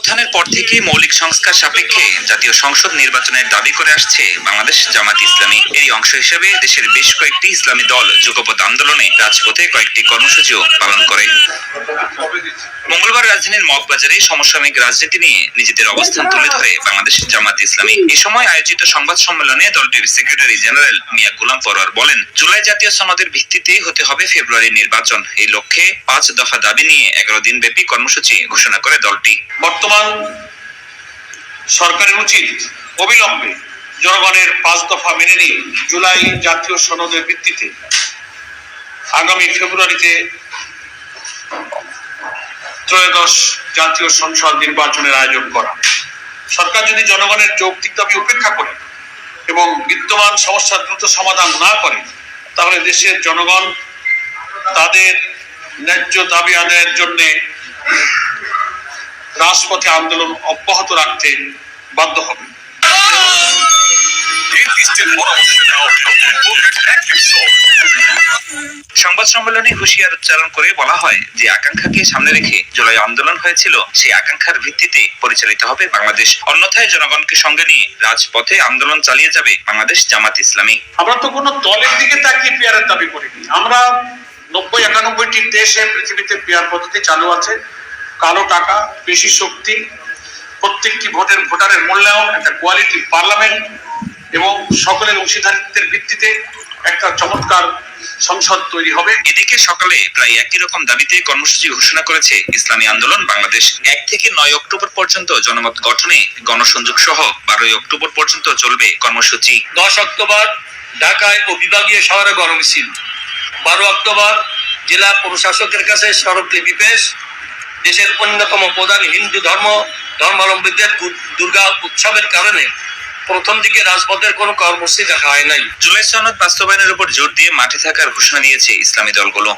অভ্যুত্থানের পর থেকে মৌলিক সংস্কার সাপেক্ষে জাতীয় সংসদ নির্বাচনের দাবি করে আসছে বাংলাদেশ জামাত ইসলামী। এরই অংশ হিসেবে দেশের বেশ কয়েকটি ইসলামী দল যুগপৎ আন্দোলনে রাজপথে কয়েকটি কর্মসূচিও পালন করে। মঙ্গলবার রাজধানীর মগবাজারে সমসাময়িক রাজনীতি নিয়ে নিজেদের অবস্থান তুলে ধরে বাংলাদেশ জামাত ইসলামী। এ সময় আয়োজিত সংবাদ সম্মেলনে দলটির সেক্রেটারি জেনারেল মিয়া গোলাম পরোয়ার বলেন, জুলাই জাতীয় সনদের ভিত্তিতে হতে হবে ফেব্রুয়ারির নির্বাচন। এই লক্ষ্যে 5 দফা দাবি নিয়ে 11 দিন ব্যাপী কর্মসূচি ঘোষণা করে দলটি। বর্তমান সরকারের উচিত অবিলম্বে জনগণের 5 দফা মেনে নিয়ে জুলাই জাতীয় সনদের ভিত্তিতে আগামী ফেব্রুয়ারিতে ত্রয়োদশ জাতীয় সংসদ নির্বাচনের আয়োজন করা। সরকার যদি জনগণের যৌক্তিক দাবি উপেক্ষা করে এবং বিদ্যমান সমস্যার দ্রুত সমাধান না করে, তাহলে দেশের জনগণ তাদের ন্যায্য দাবি আদায়ের জন্য রাজপথে আন্দোলন অব্যাহত রাখতে বাধ্য হবে। সংবাদ সম্মেলনে হুঁশিয়ার উচ্চারণ করে বলা হয় যে আকাঙ্ক্ষাকে সামনে রেখে জুলাই আন্দোলন হয়েছিল, সেই আকাঙ্ক্ষার ভিত্তিতে পরিচালিত হবে বাংলাদেশ। অন্যথায় জনগণকে সঙ্গে নিয়ে রাজপথে আন্দোলন চালিয়ে যাবে বাংলাদেশ জামাত ইসলামী। আমরা তো কোনো দলের দিকে তাকিয়ে পিয়ারের দাবি করিনি। আমরা 90-91টি দেশে পৃথিবীতে পিয়ার পদ্ধতি চালু আছে। কালো টাকা, বেশি শক্তি, প্রত্যেকটি ভোটারের মূল্যায়ন, একটা কোয়ালিটি পার্লামেন্ট এবং সকলের অংশীদারিত্বের ভিত্তিতে একটা চমৎকার সংসদ তৈরি হবে। এদিকে সকালে প্রায় একই রকম দাবিতে কর্মসূচি ঘোষণা করেছে ইসলামী আন্দোলন বাংলাদেশ। 1 থেকে 9 অক্টোবর পর্যন্ত জনমত গঠনে গণসংযোগ সহ 12 অক্টোবর পর্যন্ত চলবে কর্মসূচি। 10 অক্টোবর ঢাকায় ও বিভাগীয় শহরে গণমিছিল। 12 অক্টোবর জেলা প্রশাসকের কাছে স্মারকলিপি পেশ। দেশের অন্যতম প্রধান হিন্দু ধর্মাবলম্বীদের দুর্গা উৎসবের কারণে প্রথম দিকে রাজপথের কোনো কর্মসূচি দেখা হয় নাই। জুলাই সনদ বাস্তবায়নের উপর জোর দিয়ে মাঠে থাকার ঘোষণা দিয়েছে ইসলামী দলগুলো।